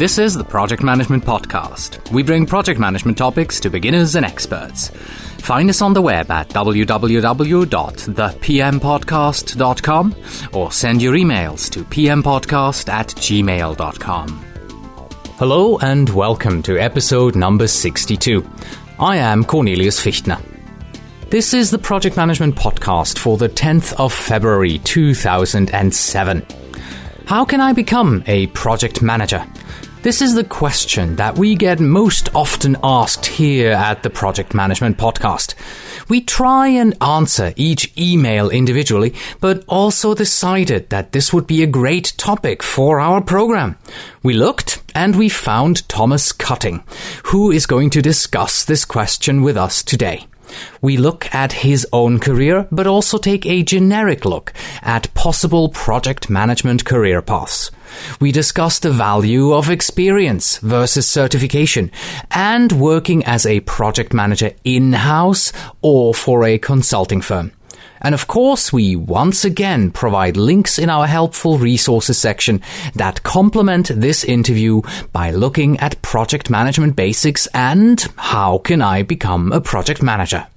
This is the Project Management Podcast. We bring project management topics to beginners and experts. Find us on the web at www.thepmpodcast.com or send your emails to pmpodcast@gmail.com. Hello and welcome to episode number 62. I am Cornelius Fichtner. This is the Project Management Podcast for the 10th of February 2007. How can I become a project manager? This is the question that we get most often asked here at the Project Management Podcast. We try and answer each email individually, but also decided that this would be a great topic for our program. We looked and we found Thomas Cutting, who is going to discuss this question with us today. We look at his own career, but also take a generic look at possible project management career paths. We discuss the value of experience versus certification and working as a project manager in-house or for a consulting firm. And of course, we once again provide links in our helpful resources section that complement this interview by looking at project management basics and how can I become a project manager.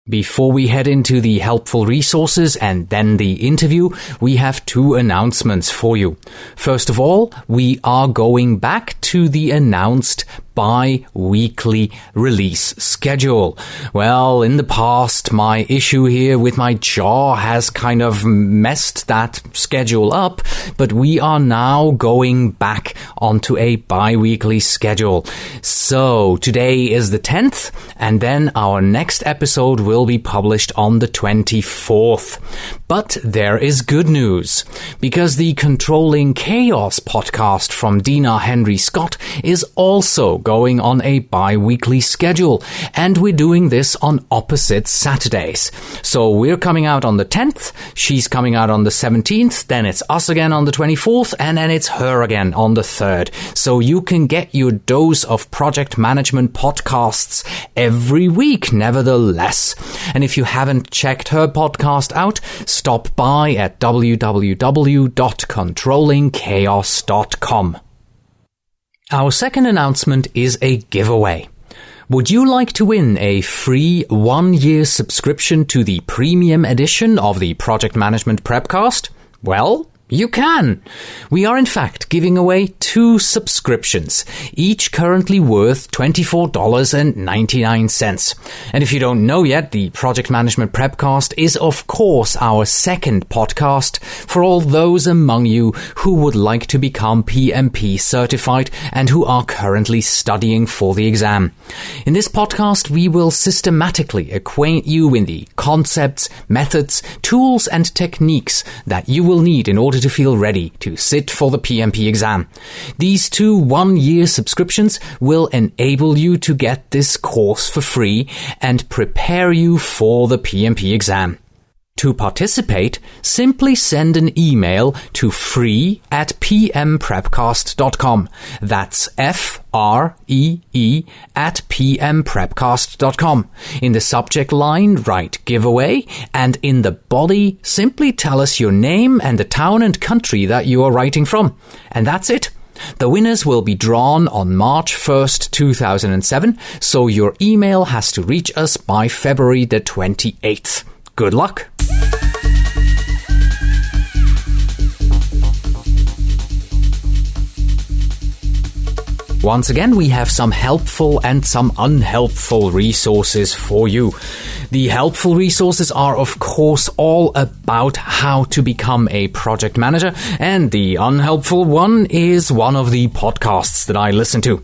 Before we head into the helpful resources and then the interview, we have two announcements for you. First of all, we are going back to the announced bi-weekly release schedule. Well, in the past, my issue here with my jaw has kind of messed that schedule up, but we are now going back onto a bi-weekly schedule. So today is the 10th, and then our next episode will be published on the 24th. But there is good news, because the Controlling Chaos podcast from Dina Henry Scott is also going on a bi-weekly schedule, and we're doing this on opposite Saturdays. So we're coming out on the 10th, she's coming out on the 17th, then it's us again on the 24th, and then it's her again on the 3rd. So you can get your dose of project management podcasts every week, nevertheless. And if you haven't checked her podcast out, stop by at www.controllingchaos.com. Our second announcement is a giveaway. Would you like to win a free 1-year subscription to the premium edition of the Project Management PrepCast? Well, you can. We are in fact giving away 2 subscriptions, each currently worth $24.99. And if you don't know yet, the Project Management PrepCast is of course our second podcast for all those among you who would like to become PMP certified and who are currently studying for the exam. In this podcast, we will systematically acquaint you in the concepts, methods, tools and techniques that you will need in order to feel ready to sit for the PMP exam. These 2 1-year subscriptions will enable you to get this course for free and prepare you for the PMP exam. To participate, simply send an email to free@pmprepcast.com. That's FREE@pmprepcast.com. In the subject line, write giveaway, and in the body, simply tell us your name and the town and country that you are writing from. And that's it. The winners will be drawn on March 1st, 2007, so your email has to reach us by February the 28th. Good luck! Once again, we have some helpful and some unhelpful resources for you. The helpful resources are, of course, all about how to become a project manager, and the unhelpful one is one of the podcasts that I listen to.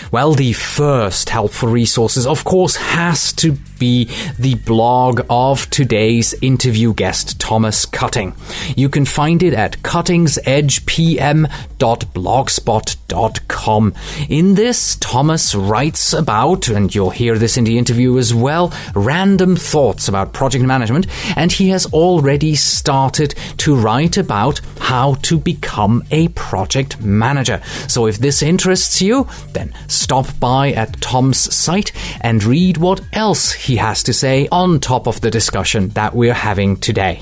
Well, the first helpful resources, of course, has to be the blog of today's interview guest, Thomas Cutting. You can find it at cuttingsedgepm.blogspot.com. In this, Thomas writes about, and you'll hear this in the interview as well, random thoughts about project management, and he has already started to write about how to become a project manager. So if this interests you, then stop by at Tom's site and read what else he has to say on top of the discussion that we're having today.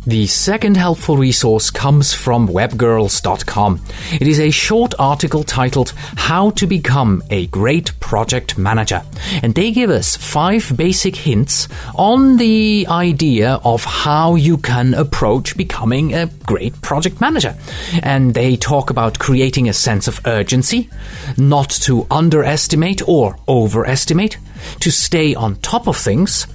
The second helpful resource comes from webgirls.com. It is a short article titled How to Become a Great Project Manager. And they give us 5 basic hints on the idea of how you can approach becoming a great project manager. And they talk about creating a sense of urgency, not to underestimate or overestimate, to stay on top of things,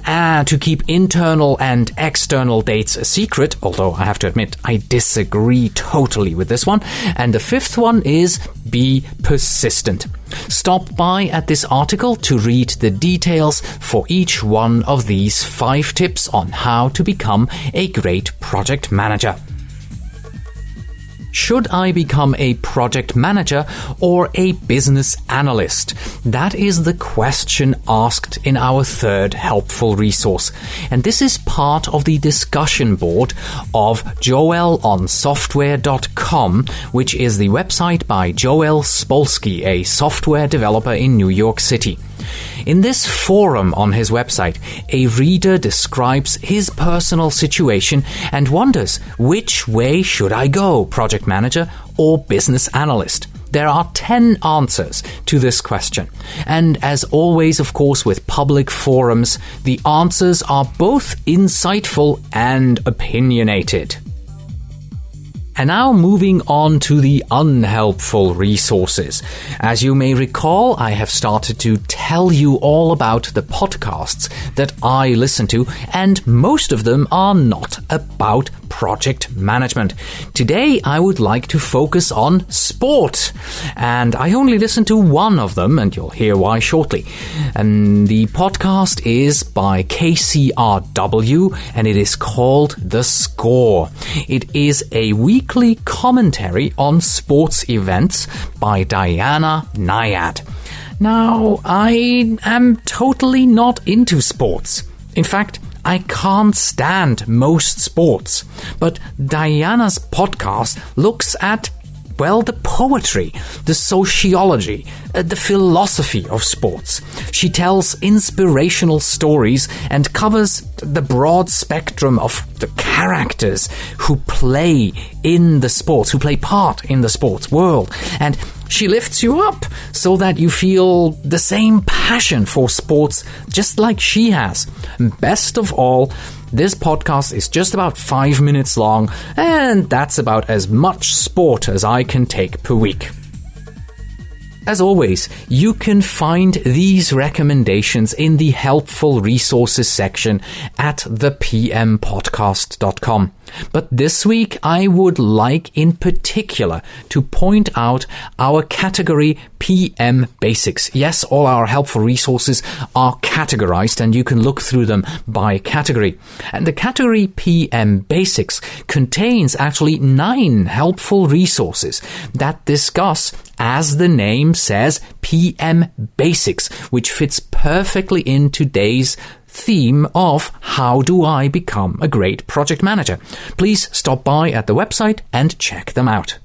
and to keep internal and external dates a secret, although I have to admit I disagree totally with this one. And the 5th one is be persistent. Stop by at this article to read the details for each one of these 5 tips on how to become a great project manager. Should I become a project manager or a business analyst? That is the question asked in our 3rd helpful resource. And this is part of the discussion board of joelonsoftware.com, which is the website by Joel Spolsky, a software developer in New York City. In this forum on his website, a reader describes his personal situation and wonders, which way should I go, project manager or business analyst? There are 10 answers to this question. And as always, of course, with public forums, the answers are both insightful and opinionated. And now moving on to the unhelpful resources. As you may recall, I have started to tell you all about the podcasts that I listen to, and most of them are not about project management. Today, I would like to focus on sport, and I only listen to one of them, and you'll hear why shortly. And the podcast is by KCRW, and it is called The Score. It is a weekly commentary on sports events by Diana Nyad. Now, I am totally not into sports. In fact, I can't stand most sports. But Diana's podcast looks at, well, the poetry, the sociology, the philosophy of sports. She tells inspirational stories and covers the broad spectrum of the characters who play in the sports, who play part in the sports world. And she lifts you up so that you feel the same passion for sports just like she has. Best of all, this podcast is just about 5 minutes long, and that's about as much sport as I can take per week. As always, you can find these recommendations in the helpful resources section at thepmpodcast.com. But this week, I would like in particular to point out our category PM Basics. Yes, all our helpful resources are categorized and you can look through them by category. And the category PM Basics contains actually 9 helpful resources that discuss, as the name says, PM Basics, which fits perfectly in today's theme of how do I become a great project manager. Please stop by at the website and check them out.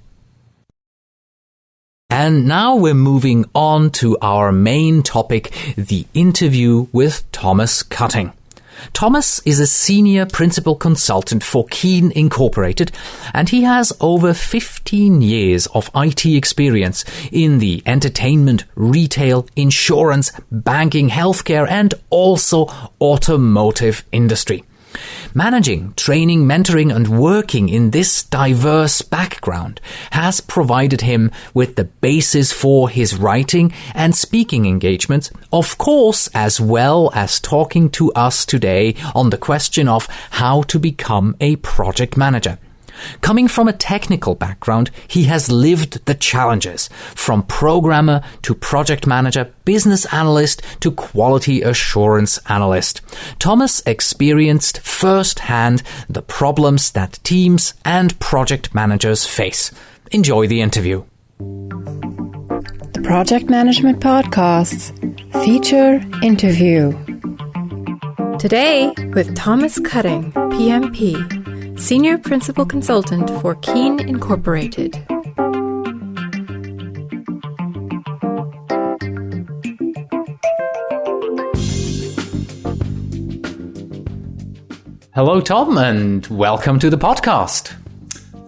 And now we're moving on to our main topic, the interview with Thomas Cutting. Thomas is a senior principal consultant for Keen Incorporated, and he has over 15 years of IT experience in the entertainment, retail, insurance, banking, healthcare, and also automotive industry. Managing, training, mentoring, and working in this diverse background has provided him with the basis for his writing and speaking engagements, of course, as well as talking to us today on the question of how to become a project manager. Coming from a technical background, he has lived the challenges, from programmer to project manager, business analyst to quality assurance analyst. Thomas experienced firsthand the problems that teams and project managers face. Enjoy the interview. The Project Management Podcasts feature interview. Today with Thomas Cutting, PMP, Senior Principal Consultant for Keen Incorporated. Hello, Tom, and welcome to the podcast.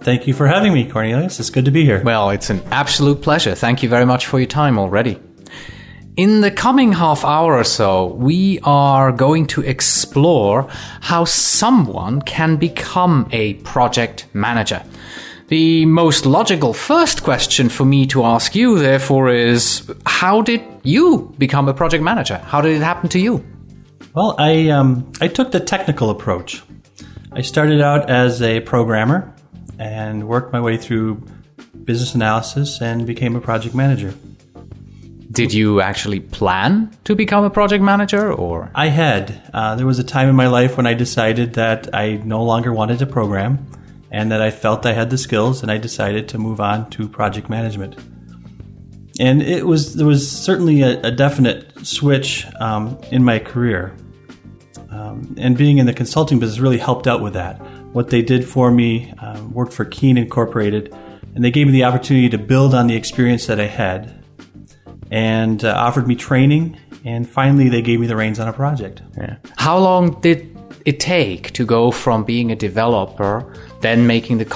Thank you for having me, Cornelius. It's good to be here. Well, it's an absolute pleasure. Thank you very much for your time already. In the coming half hour or so, we are going to explore how someone can become a project manager. The most logical first question for me to ask you, therefore, is how did you become a project manager? How did it happen to you? Well, I took the technical approach. I started out as a programmer and worked my way through business analysis and became a project manager. Did you actually plan to become a project manager, or? I had. There was a time in my life when I decided that I no longer wanted to program and that I felt I had the skills, and I decided to move on to project management. And there was certainly a definite switch in my career. And being in the consulting business really helped out with that. What they did for me, worked for Keene Incorporated, and they gave me the opportunity to build on the experience that I had and offered me training, and finally they gave me the reins on a project. Yeah. How long did it take to go from being a developer, then making the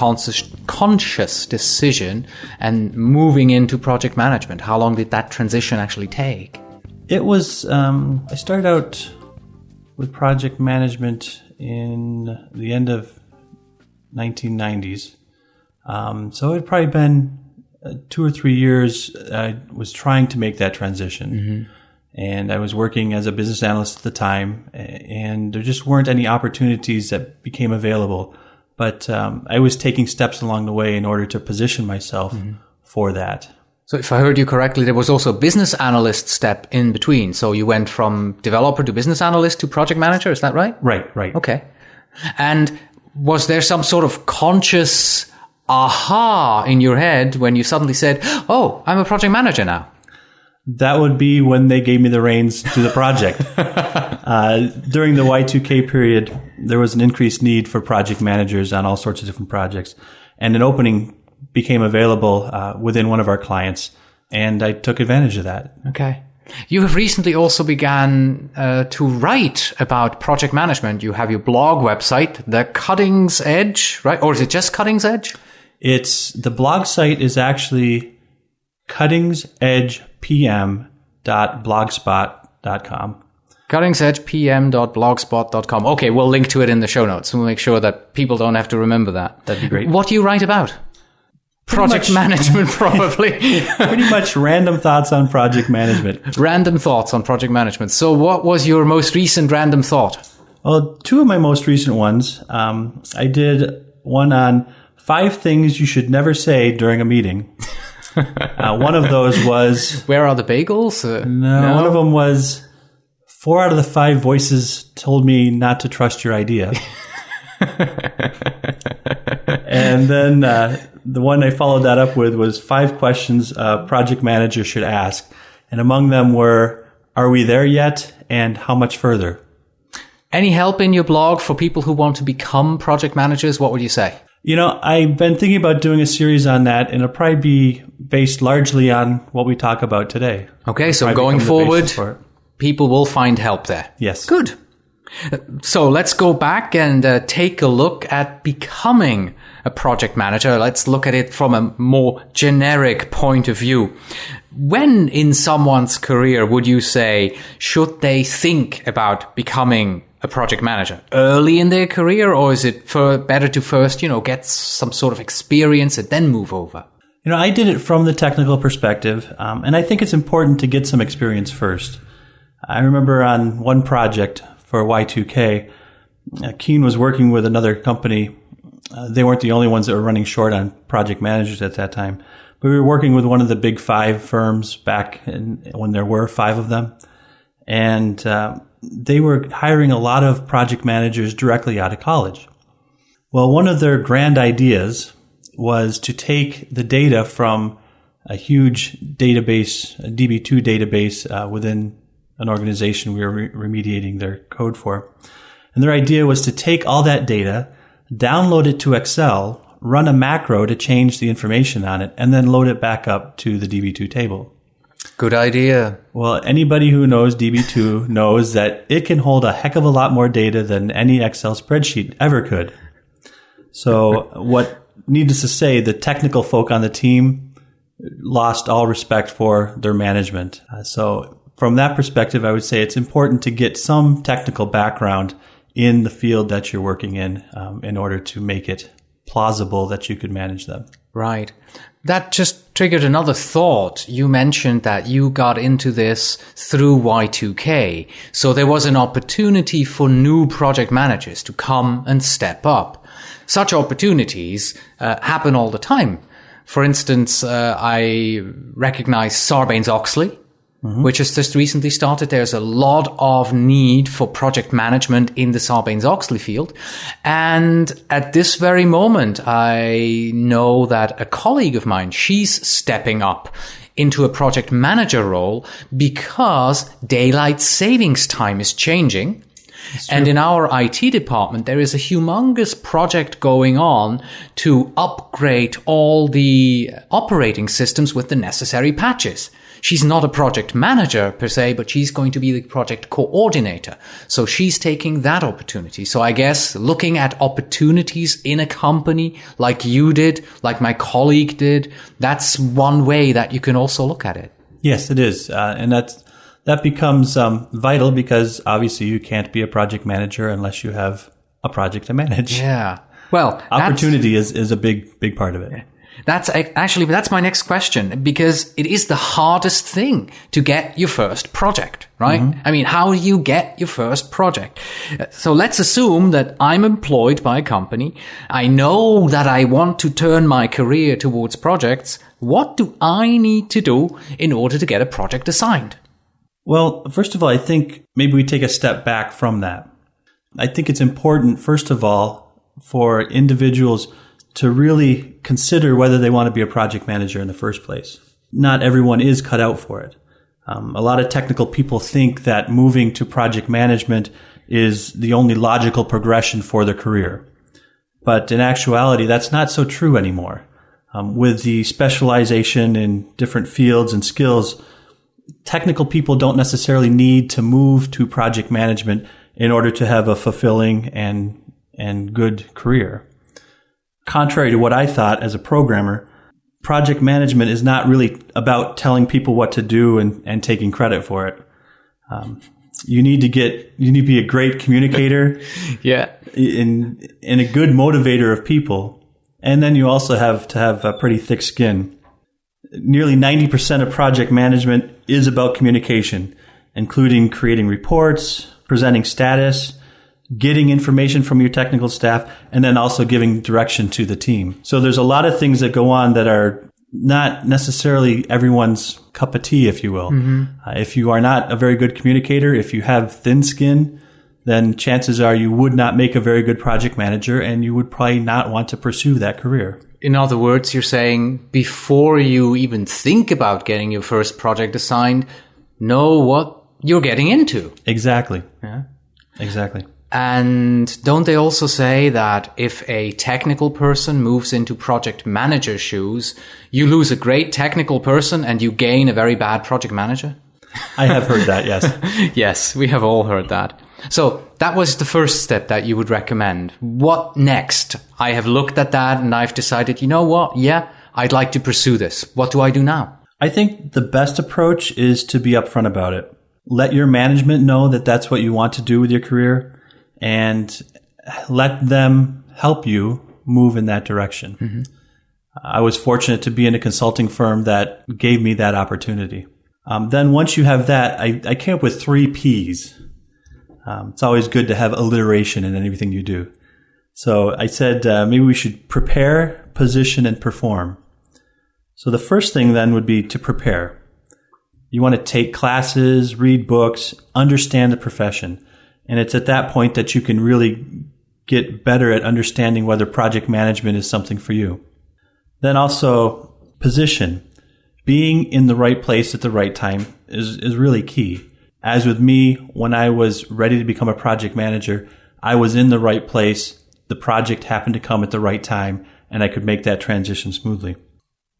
conscious decision and moving into project management? How long did that transition actually take? It was, I started out with project management in the end of 1990s. So it had probably been 2 or 3 years I was trying to make that transition. Mm-hmm. And I was working as a business analyst at the time, and there just weren't any opportunities that became available. But I was taking steps along the way in order to position myself for that. So if I heard you correctly, there was also a business analyst step in between. So you went from developer to business analyst to project manager, is that right? Right. Okay. And was there some sort of conscious aha in your head when you suddenly said, oh, I'm a project manager now? That would be when they gave me the reins to the project. During the Y2K period, there was an increased need for project managers on all sorts of different projects. And an opening became available within one of our clients, and I took advantage of that. Okay. You have recently also began to write about project management. You have your blog website, The Cutting's Edge, right? Or is it just Cutting's Edge? The blog site is actually cuttingsedgepm.blogspot.com. cuttingsedgepm.blogspot.com. Okay, we'll link to it in the show notes. We'll make sure that people don't have to remember that. That'd be great. What do you write about? Project management, probably. Pretty much random thoughts on project management. Random thoughts on project management. So what was your most recent random thought? Well, 2 of my most recent ones. I did one on 5 things you should never say during a meeting. One of those was... Where are the bagels? No, one of them was 4 out of the 5 voices told me not to trust your idea. And then the one I followed that up with was 5 questions a project manager should ask. And among them were, are we there yet? And how much further? Any help in your blog for people who want to become project managers? What would you say? You know, I've been thinking about doing a series on that, and it'll probably be based largely on what we talk about today. Okay, so going forward, people will find help there. Yes. Good. So let's go back and take a look at becoming a project manager. Let's look at it from a more generic point of view. When in someone's career would you say, should they think about becoming a project manager? Early in their career, or is it better to first, get some sort of experience and then move over? I did it from the technical perspective, and I think it's important to get some experience first. I remember on one project for Y2K, Keene was working with another company. They weren't the only ones that were running short on project managers at that time. But we were working with one of the big 5 firms back when there were 5 of them. And they were hiring a lot of project managers directly out of college. Well, one of their grand ideas was to take the data from a huge database, a DB2 database within an organization we were remediating their code for. And their idea was to take all that data, download it to Excel, run a macro to change the information on it, and then load it back up to the DB2 table. Good idea. Well, anybody who knows DB2 knows that it can hold a heck of a lot more data than any Excel spreadsheet ever could. So needless to say, the technical folk on the team lost all respect for their management. So from that perspective, I would say it's important to get some technical background in the field that you're working in order to make it plausible that you could manage them. Right. That just triggered another thought. You mentioned that you got into this through Y2K. So there was an opportunity for new project managers to come and step up. Such opportunities happen all the time. For instance, I recognize Sarbanes-Oxley, which has just recently started. There's a lot of need for project management in the Sarbanes-Oxley field. And at this very moment, I know that a colleague of mine, she's stepping up into a project manager role because daylight savings time is changing. And in our IT department, there is a humongous project going on to upgrade all the operating systems with the necessary patches. She's not a project manager per se, but she's going to be the project coordinator. So she's taking that opportunity. So I guess looking at opportunities in a company like you did, like my colleague did, that's one way that you can also look at it. Yes, it is. And that becomes vital because obviously you can't be a project manager unless you have a project to manage. Yeah. Well, opportunity is a big part of it. That's my next question, because it is the hardest thing to get your first project, right? Mm-hmm. I mean, how do you get your first project? So let's assume that I'm employed by a company. I know that I want to turn my career towards projects. What do I need to do in order to get a project assigned? Well, first of all, I think maybe we take a step back from that. I think it's important, first of all, for individuals to really consider whether they want to be a project manager in the first place. Not everyone is cut out for it. A lot of technical people think that moving to project management is the only logical progression for their career. But in actuality, that's not so true anymore. With the specialization in different fields and skills, technical people don't necessarily need to move to project management in order to have a fulfilling and good career. Contrary to what I thought as a programmer, project management is not really about telling people what to do and taking credit for it. You need to be a great communicator, yeah, and a good motivator of people, and then you also have to have a pretty thick skin. Nearly 90% of project management is about communication, including creating reports, presenting status, getting information from your technical staff, and then also giving direction to the team. So there's a lot of things that go on that are not necessarily everyone's cup of tea, if you will. Mm-hmm. If you are not a very good communicator, if you have thin skin, then chances are you would not make a very good project manager, and you would probably not want to pursue that career. In other words, you're saying before you even think about getting your first project assigned, know what you're getting into. Exactly. Yeah. Exactly. And don't they also say that if a technical person moves into project manager shoes, you lose a great technical person and you gain a very bad project manager? I have heard that, yes. Yes, we have all heard that. So that was the first step that you would recommend. What next? I have looked at that and I've decided, you know what? Yeah, I'd like to pursue this. What do I do now? I think the best approach is to be upfront about it. Let your management know that that's what you want to do with your career, and let them help you move in that direction. Mm-hmm. I was fortunate to be in a consulting firm that gave me that opportunity. Then once you have that, I came up with 3 Ps. It's always good to have alliteration in everything you do. So I said, maybe we should prepare, position, and perform. So the first thing then would be to prepare. You want to take classes, read books, understand the profession. And it's at that point that you can really get better at understanding whether project management is something for you. Then also position. Being in the right place at the right time is really key. As with me, when I was ready to become a project manager, I was in the right place. The project happened to come at the right time, and I could make that transition smoothly.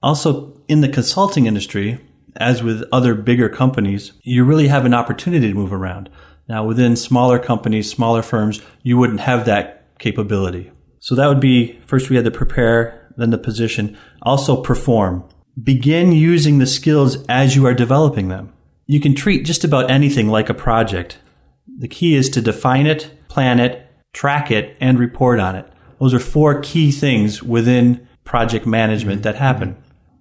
Also, in the consulting industry, as with other bigger companies, you really have an opportunity to move around. Now, within smaller companies, smaller firms, you wouldn't have that capability. So that would be, first we had to prepare, then the position. Also perform. Begin using the skills as you are developing them. You can treat just about anything like a project. The key is to define it, plan it, track it, and report on it. Those are 4 key things within project management that happen.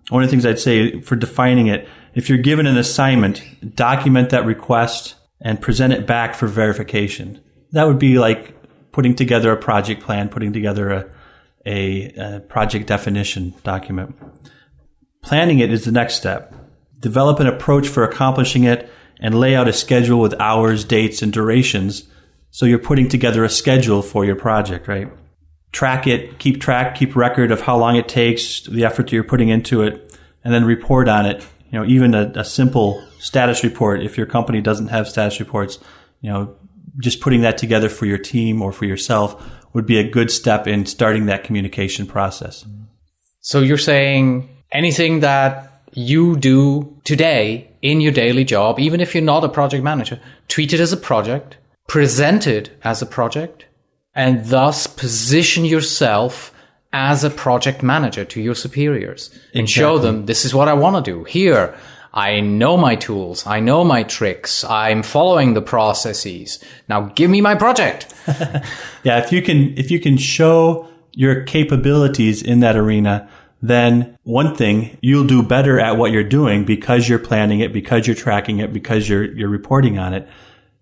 One of the things I'd say for defining it, if you're given an assignment, document that request and present it back for verification. That would be like putting together a project plan, putting together a project definition document. Planning it is the next step. Develop an approach for accomplishing it and lay out a schedule with hours, dates, and durations. So you're putting together a schedule for your project, right? Track it, keep record of how long it takes, the effort that you're putting into it, and then report on it. Even a simple status report, if your company doesn't have status reports, just putting that together for your team or for yourself would be a good step in starting that communication process. So you're saying anything that you do today in your daily job, even if you're not a project manager, treat it as a project, present it as a project, and thus position yourself as a project manager to your superiors and show them, this is what I want to do. Here, I know my tools. I know my tricks. I'm following the processes. Now give me my project. Yeah. If you can show your capabilities in that arena, then one thing, you'll do better at what you're doing because you're planning it, because you're tracking it, because you're reporting on it.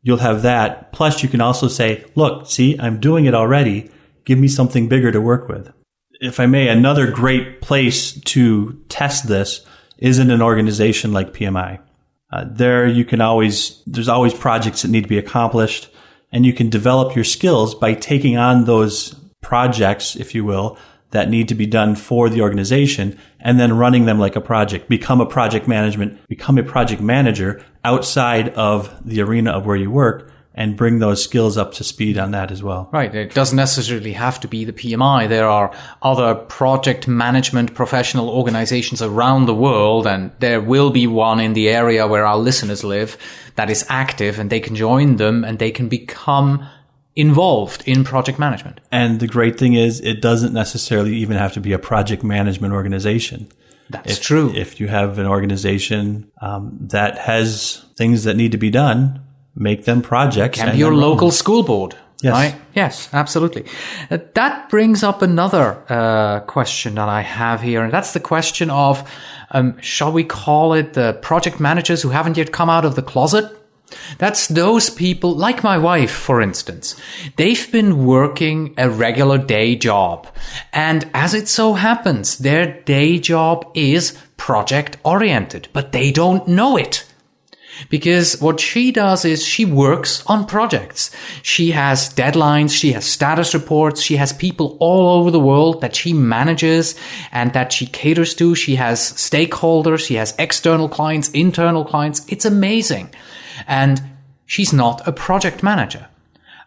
You'll have that. Plus, you can also say, look, see, I'm doing it already. Give me something bigger to work with. If I may, another great place to test this is in an organization like PMI. There's always projects that need to be accomplished, and you can develop your skills by taking on those projects, if you will, that need to be done for the organization and then running them like a project. Become a project manager outside of the arena of where you work and bring those skills up to speed on that as well. Right. It doesn't necessarily have to be the PMI. There are other project management professional organizations around the world, and there will be one in the area where our listeners live that is active, and they can join them and they can become involved in project management. And the great thing is it doesn't necessarily even have to be a project management organization. That's true. If you have an organization that has things that need to be done, make them projects. Can be your local school board. Yes. Right? Yes, absolutely. That brings up another question that I have here, and that's the question of, shall we call it the project managers who haven't yet come out of the closet? That's those people, like my wife, for instance. They've been working a regular day job. And as it so happens, their day job is project-oriented, but they don't know it. Because what she does is she works on projects. She has deadlines, she has status reports, she has people all over the world that she manages and that she caters to. She has stakeholders, she has external clients, internal clients. It's amazing. And she's not a project manager.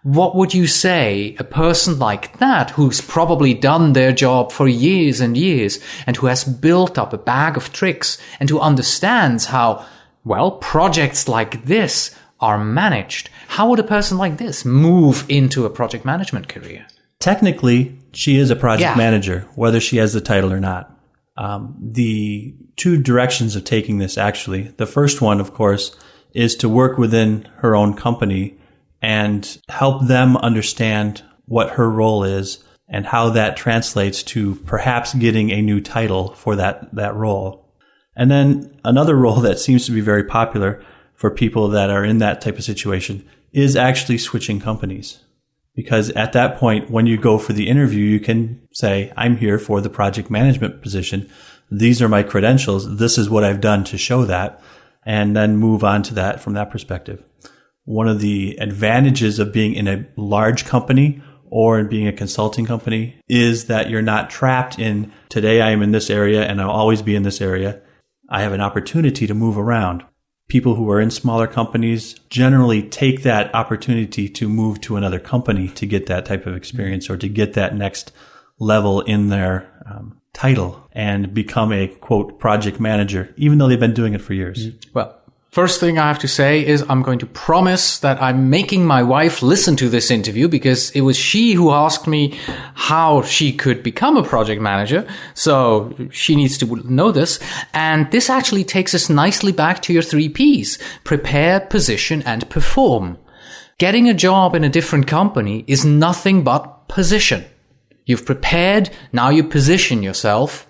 What would you say a person like that, who's probably done their job for years and years and who has built up a bag of tricks and who understands how, well, projects like this are managed. How would a person like this move into a project management career? Technically, she is a project manager, whether she has the title or not. The 2 directions of taking this, actually. The first one, of course, is to work within her own company and help them understand what her role is and how that translates to perhaps getting a new title for that role. And then another role that seems to be very popular for people that are in that type of situation is actually switching companies. Because at that point, when you go for the interview, you can say, I'm here for the project management position. These are my credentials. This is what I've done to show that. And then move on to that from that perspective. One of the advantages of being in a large company or in being a consulting company is that you're not trapped in, today I am in this area and I'll always be in this area. I have an opportunity to move around. People who are in smaller companies generally take that opportunity to move to another company to get that type of experience or to get that next level in their title and become a, quote, project manager, even though they've been doing it for years? Well, first thing I have to say is I'm going to promise that I'm making my wife listen to this interview because it was she who asked me how she could become a project manager. So she needs to know this. And this actually takes us nicely back to your 3 Ps: prepare, position, and perform. Getting a job in a different company is nothing but position. You've prepared, now you position yourself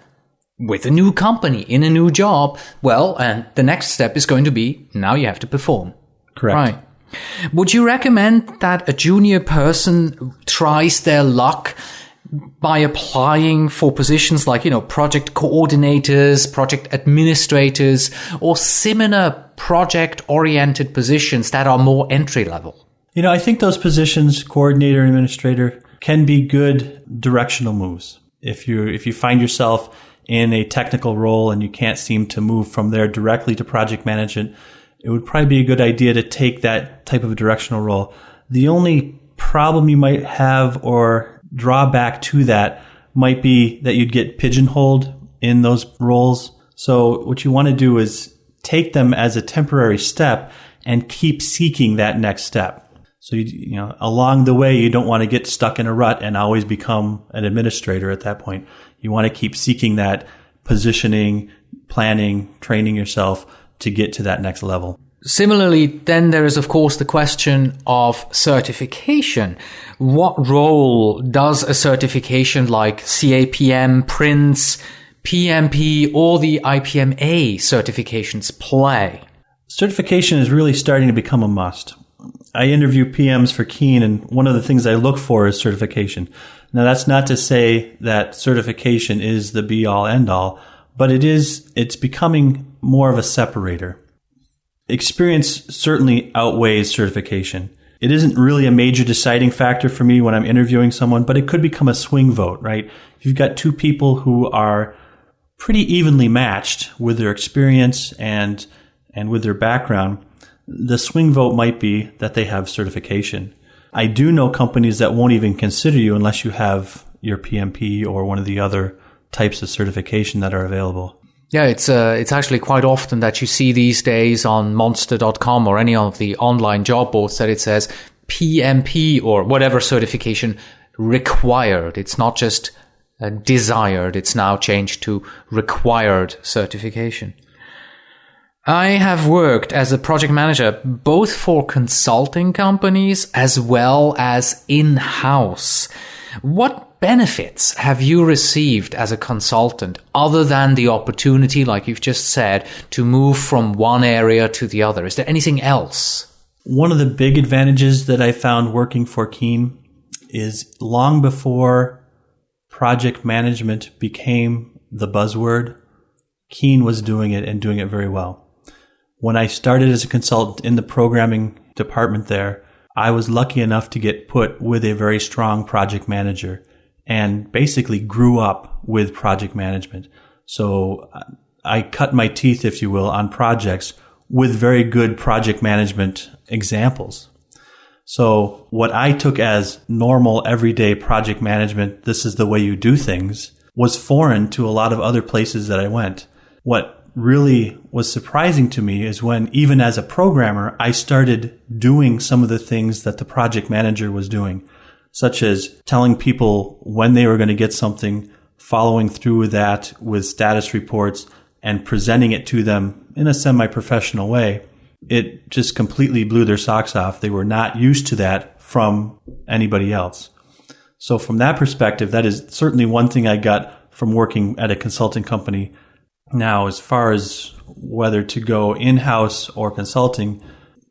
with a new company, in a new job. Well, and the next step is going to be, now you have to perform. Correct. Right. Would you recommend that a junior person tries their luck by applying for positions like, project coordinators, project administrators, or similar project-oriented positions that are more entry level? I think those positions, coordinator, administrator, can be good directional moves. If you find yourself in a technical role and you can't seem to move from there directly to project management, it would probably be a good idea to take that type of a directional role. The only problem you might have or drawback to that might be that you'd get pigeonholed in those roles. So what you want to do is take them as a temporary step and keep seeking that next step. So, along the way, you don't want to get stuck in a rut and always become an administrator at that point. You want to keep seeking that positioning, planning, training yourself to get to that next level. Similarly, then there is, of course, the question of certification. What role does a certification like CAPM, PRINCE, PMP, or the IPMA certifications play? Certification is really starting to become a must. I interview PMs for Keen, and one of the things I look for is certification. Now, that's not to say that certification is the be-all, end-all, but it's becoming more of a separator. Experience certainly outweighs certification. It isn't really a major deciding factor for me when I'm interviewing someone, but it could become a swing vote, right? If you've got 2 people who are pretty evenly matched with their experience and with their background, the swing vote might be that they have certification. I do know companies that won't even consider you unless you have your PMP or one of the other types of certification that are available. Yeah, it's actually quite often that you see these days on monster.com or any of the online job boards that it says PMP or whatever certification required. It's not just desired. It's now changed to required certification. I have worked as a project manager both for consulting companies as well as in-house. What benefits have you received as a consultant other than the opportunity, like you've just said, to move from one area to the other? Is there anything else? One of the big advantages that I found working for Keen is long before project management became the buzzword, Keen was doing it and doing it very well. When I started as a consultant in the programming department there, I was lucky enough to get put with a very strong project manager and basically grew up with project management. So I cut my teeth, if you will, on projects with very good project management examples. So what I took as normal, everyday project management, this is the way you do things, was foreign to a lot of other places that I went. What really was surprising to me is when, even as a programmer, I started doing some of the things that the project manager was doing, such as telling people when they were going to get something, following through with that with status reports, and presenting it to them in a semi-professional way. It just completely blew their socks off. They were not used to that from anybody else. So from that perspective, that is certainly one thing I got from working at a consulting company. Now, as far as whether to go in-house or consulting,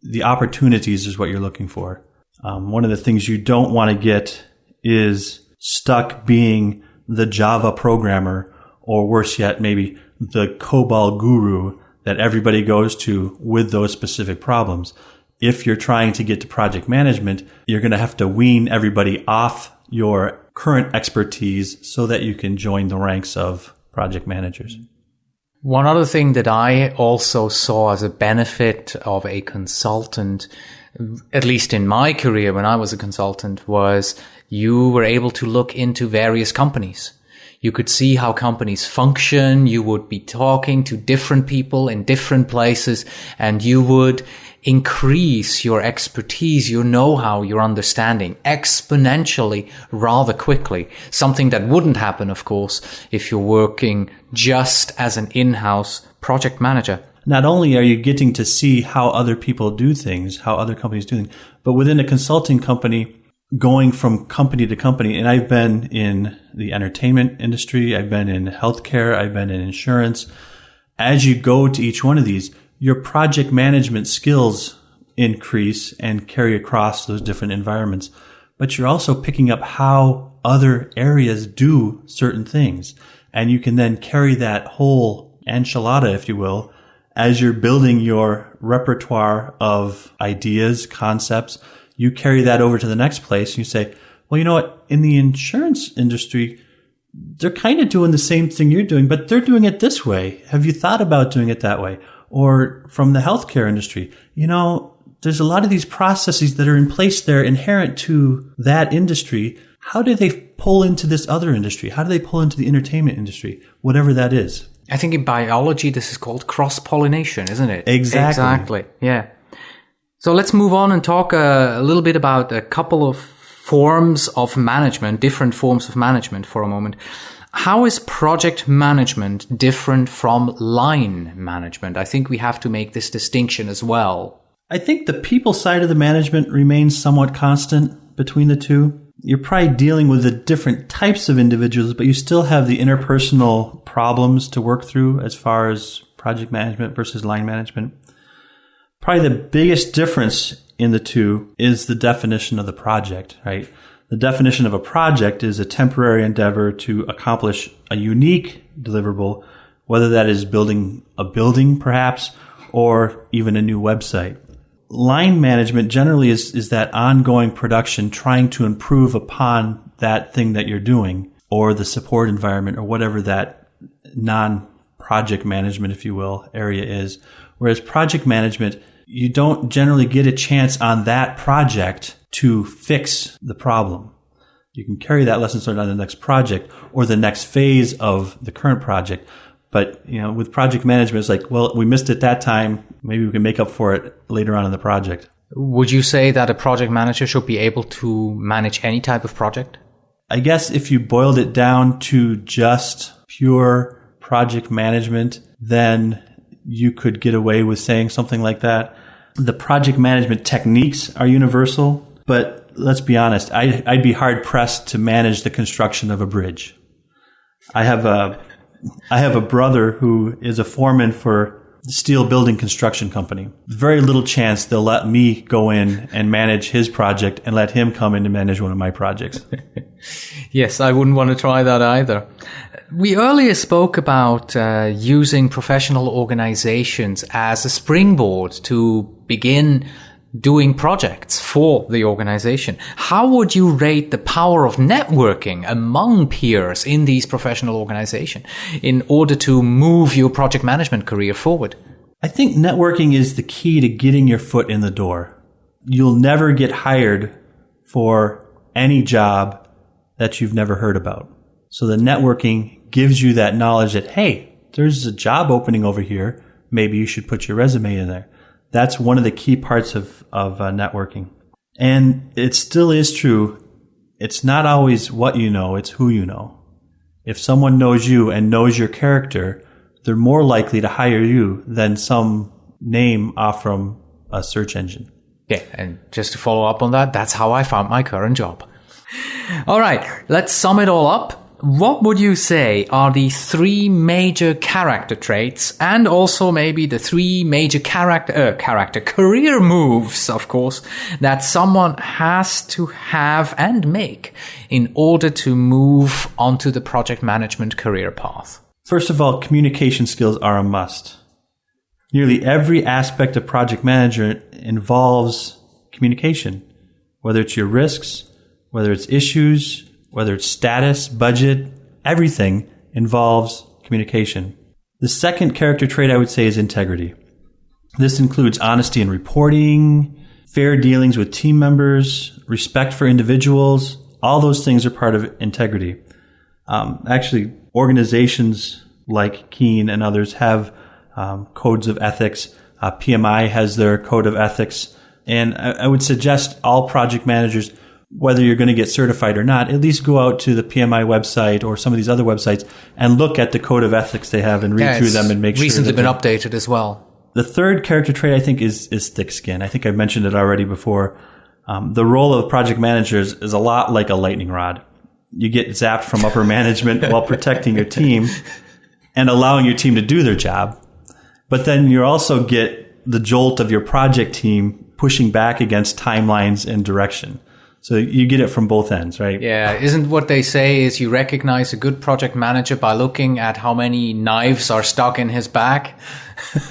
the opportunities is what you're looking for. One of the things you don't want to get is stuck being the Java programmer, or worse yet, maybe the COBOL guru that everybody goes to with those specific problems. If you're trying to get to project management, you're going to have to wean everybody off your current expertise so that you can join the ranks of project managers. One other thing that I also saw as a benefit of a consultant, at least in my career when I was a consultant, was you were able to look into various companies. You could see how companies function. You would be talking to different people in different places, and you would increase your expertise, your know-how, your understanding exponentially rather quickly. Something that wouldn't happen, of course, if you're working just as an in-house project manager. Not only are you getting to see how other people do things, how other companies do things, but within a consulting company, going from company to company, and I've been in the entertainment industry, I've been in healthcare, I've been in insurance. As you go to each one of these, your project management skills increase and carry across those different environments. But you're also picking up how other areas do certain things. And you can then carry that whole enchilada, if you will, as you're building your repertoire of ideas, concepts. You carry that over to the next place and you say, well, you know what? In the insurance industry, they're kind of doing the same thing you're doing, but they're doing it this way. Have you thought about doing it that way? Or from the healthcare industry, you know, there's a lot of these processes that are in place there inherent to that industry. How do they pull into this other industry? How do they pull into the entertainment industry? Whatever that is. I think in biology, this is called cross-pollination, isn't it? Exactly. Yeah. So let's move on and talk a little bit about a couple of forms of management, different forms of management for a moment. How is project management different from line management? I think we have to make this distinction as well. I think the people side of the management remains somewhat constant between the two. You're probably dealing with the different types of individuals, but you still have the interpersonal problems to work through as far as project management versus line management. Probably the biggest difference in the two is the definition of the project, right? The definition of a project is a temporary endeavor to accomplish a unique deliverable, whether that is building a building, perhaps, or even a new website. Line management generally is that ongoing production trying to improve upon that thing that you're doing, or the support environment, or whatever that non-project management, if you will, area is. Whereas project management, you don't generally get a chance on that project to fix the problem. You can carry that lesson learned on the next project or the next phase of the current project. But, you know, with project management, it's like, well, we missed it that time. Maybe we can make up for it later on in the project. Would you say that a project manager should be able to manage any type of project? I guess if you boiled it down to just pure project management, then you could get away with saying something like that. The project management techniques are universal, but let's be honest, I'd be hard pressed to manage the construction of a bridge. I have a brother who is a foreman for a steel building construction company. Very little chance they'll let me go in and manage his project and let him come in and manage one of my projects. Yes, I wouldn't want to try that either. We earlier spoke about using professional organizations as a springboard to begin doing projects for the organization. How would you rate the power of networking among peers in these professional organizations in order to move your project management career forward? I think networking is the key to getting your foot in the door. You'll never get hired for any job that you've never heard about. So the networking gives you that knowledge that, hey, there's a job opening over here. Maybe you should put your resume in there. That's one of the key parts of networking. And it still is true. It's not always what you know, it's who you know. If someone knows you and knows your character, they're more likely to hire you than some name off from a search engine. Yeah, and just to follow up on that, that's how I found my current job. All right, let's sum it all up. What would you say are the three major character traits and also maybe the three major career moves, of course, that someone has to have and make in order to move onto the project management career path? First of all, communication skills are a must. Nearly every aspect of project management involves communication, whether it's your risks, whether it's issues, whether it's status, budget, everything involves communication. The second character trait I would say is integrity. This includes honesty in reporting, fair dealings with team members, respect for individuals. All those things are part of integrity. Actually, organizations like Keen and others have codes of ethics. PMI has their code of ethics. And I would suggest all project managers, whether you're going to get certified or not, at least go out to the PMI website or some of these other websites and look at the code of ethics they have and read through them and make sure. Recently been updated as well. The third character trait, I think, is thick skin. I think I've mentioned it already before. The role of project managers is a lot like a lightning rod. You get zapped from upper management while protecting your team and allowing your team to do their job. But then you also get the jolt of your project team pushing back against timelines and direction. So you get it from both ends, right? Yeah. Isn't what they say is you recognize a good project manager by looking at how many knives are stuck in his back?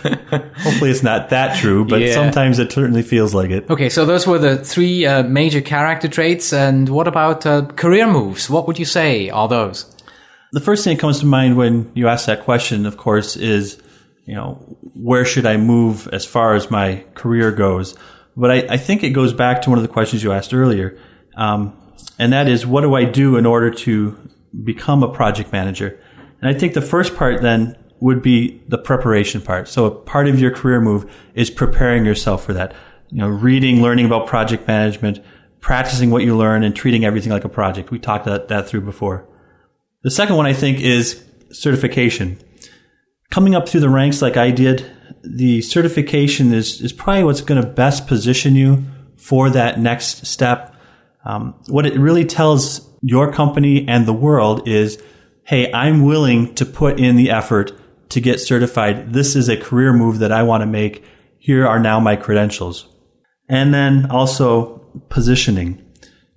Hopefully it's not that true, but sometimes it certainly feels like it. Okay, so those were the three major character traits. And what about career moves? What would you say are those? The first thing that comes to mind when you ask that question, of course, is, where should I move as far as my career goes? But I think it goes back to one of the questions you asked earlier, and that is, what do I do in order to become a project manager? And I think the first part then would be the preparation part. So a part of your career move is preparing yourself for that. Reading, learning about project management, practicing what you learn, and treating everything like a project. We talked that through before. The second one, I think, is certification. Coming up through the ranks like I did, the certification is probably what's going to best position you for that next step. What it really tells your company and the world is, hey, I'm willing to put in the effort to get certified. This is a career move that I want to make. Here are now my credentials. And then also positioning,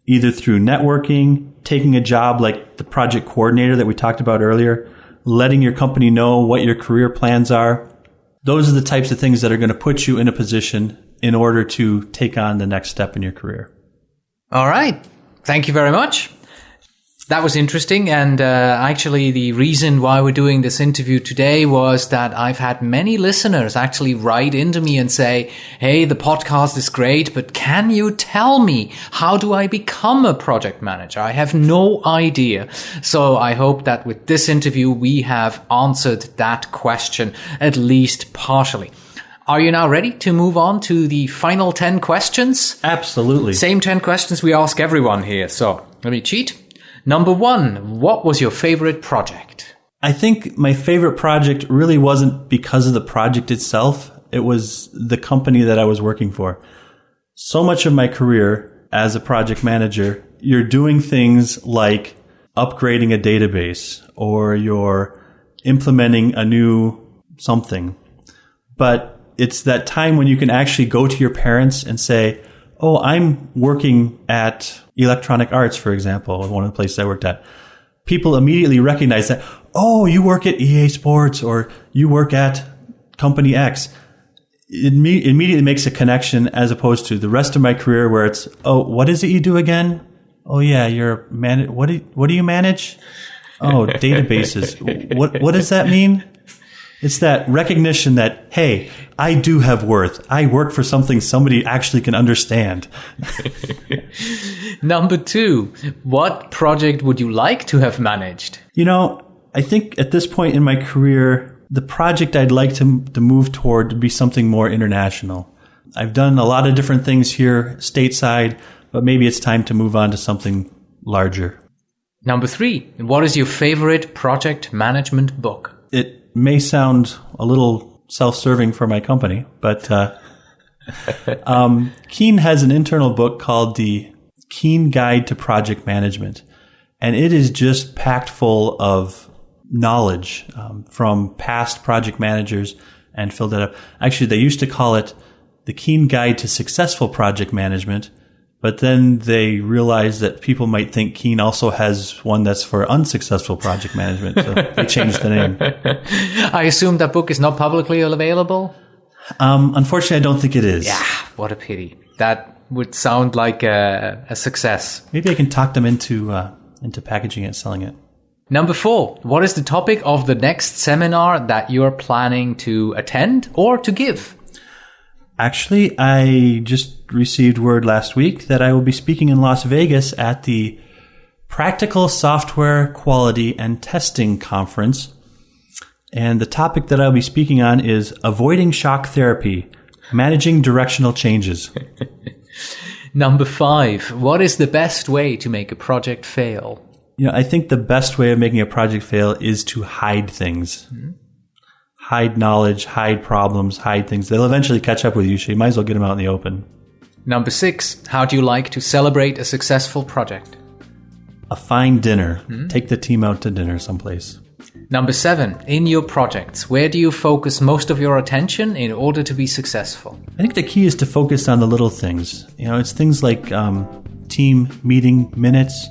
either through networking, taking a job like the project coordinator that we talked about earlier, letting your company know what your career plans are. Those are the types of things that are going to put you in a position in order to take on the next step in your career. All right. Thank you very much. That was interesting. And actually, the reason why we're doing this interview today was that I've had many listeners actually write into me and say, hey, the podcast is great, but can you tell me, how do I become a project manager? I have no idea. So I hope that with this interview, we have answered that question, at least partially. Are you now ready to move on to the final 10 questions? Absolutely. Same 10 questions we ask everyone here. So let me cheat. Number 1, what was your favorite project? I think my favorite project really wasn't because of the project itself. It was the company that I was working for. So much of my career as a project manager, you're doing things like upgrading a database or you're implementing a new something. But it's that time when you can actually go to your parents and say, oh, I'm working at Electronic Arts, for example, one of the places I worked at. People immediately recognize that, oh, you work at EA Sports or you work at Company X. It immediately makes a connection as opposed to the rest of my career where it's, oh, what is it you do again? Oh, yeah, you're what do you manage? Oh, databases. What does that mean? It's that recognition that, hey, I do have worth. I work for something somebody actually can understand. Number 2, what project would you like to have managed? I think at this point in my career, the project I'd like to move toward would be something more international. I've done a lot of different things here stateside, but maybe it's time to move on to something larger. Number 3, what is your favorite project management book? It may sound a little self-serving for my company, but Keen has an internal book called the Keen Guide to Project Management, and it is just packed full of knowledge from past project managers and filled it up. Actually, they used to call it the Keen Guide to Successful Project Management, but then they realized that people might think Keen also has one that's for unsuccessful project management, so they changed the name. I assume that book is not publicly available? Unfortunately, I don't think it is. Yeah, what a pity. That would sound like a success. Maybe I can talk them into packaging it and selling it. Number 4, what is the topic of the next seminar that you're planning to attend or to give? Actually, I just received word last week that I will be speaking in Las Vegas at the Practical Software Quality and Testing Conference. And the topic that I'll be speaking on is Avoiding Shock Therapy, Managing Directional Changes. Number 5, what is the best way to make a project fail? I think the best way of making a project fail is to hide things. Mm-hmm. Hide knowledge, hide problems, hide things. They'll eventually catch up with you, so you might as well get them out in the open. Number 6, how do you like to celebrate a successful project? A fine dinner. Mm-hmm. Take the team out to dinner someplace. Number 7, in your projects, where do you focus most of your attention in order to be successful? I think the key is to focus on the little things. It's things like team meeting minutes,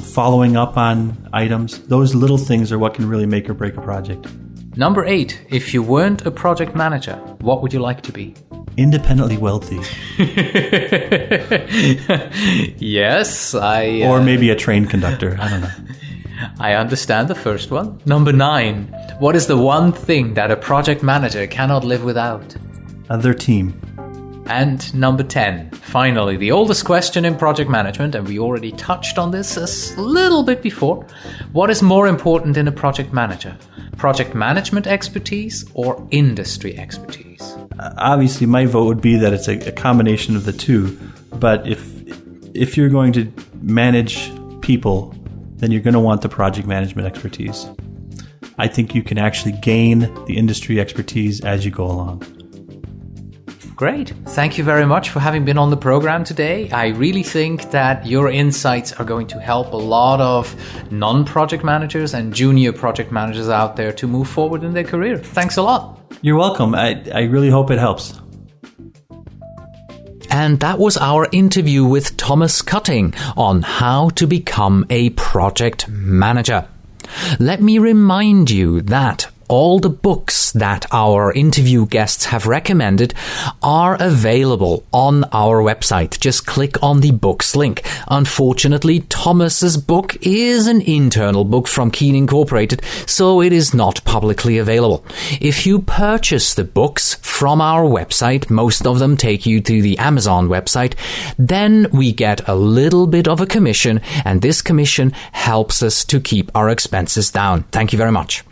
following up on items. Those little things are what can really make or break a project. Number 8, if you weren't a project manager, what would you like to be? Independently wealthy. Yes, Or maybe a train conductor. I don't know. I understand the first one. Number 9, what is the one thing that a project manager cannot live without? Their team. And number 10, finally, the oldest question in project management, and we already touched on this a little bit before. What is more important in a project manager? Project management expertise or industry expertise? Obviously, my vote would be that it's a combination of the two. But if you're going to manage people, then you're going to want the project management expertise. I think you can actually gain the industry expertise as you go along. Great. Thank you very much for having been on the program today. I really think that your insights are going to help a lot of non-project managers and junior project managers out there to move forward in their career. Thanks a lot. You're welcome. I really hope it helps. And that was our interview with Thomas Cutting on how to become a project manager. Let me remind you that all the books that our interview guests have recommended are available on our website. Just click on the books link. Unfortunately, Thomas's book is an internal book from Keen Incorporated, so it is not publicly available. If you purchase the books from our website, most of them take you to the Amazon website, then we get a little bit of a commission, and this commission helps us to keep our expenses down. Thank you very much.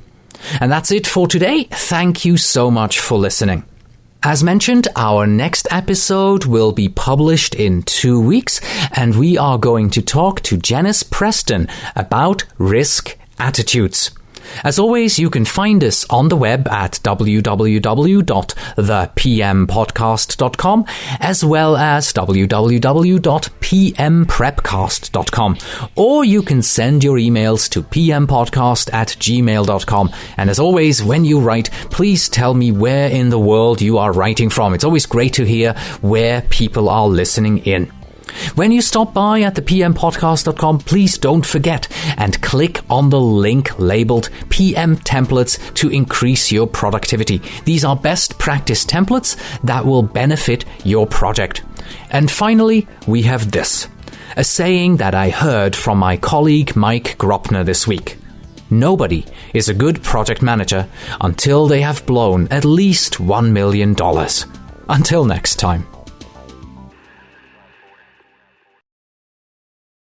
And that's it for today. Thank you so much for listening. As mentioned, our next episode will be published in 2 weeks, and we are going to talk to Janice Preston about risk attitudes. As always, you can find us on the web at www.thepmpodcast.com as well as www.pmprepcast.com, or you can send your emails to pmpodcast@gmail.com. And as always, when you write, please tell me where in the world you are writing from. It's always great to hear where people are listening in. When you stop by at thepmpodcast.com, please don't forget and click on the link labeled PM Templates to increase your productivity. These are best practice templates that will benefit your project. And finally, we have this, a saying that I heard from my colleague Mike Gropner this week. Nobody is a good project manager until they have blown at least $1 million. Until next time.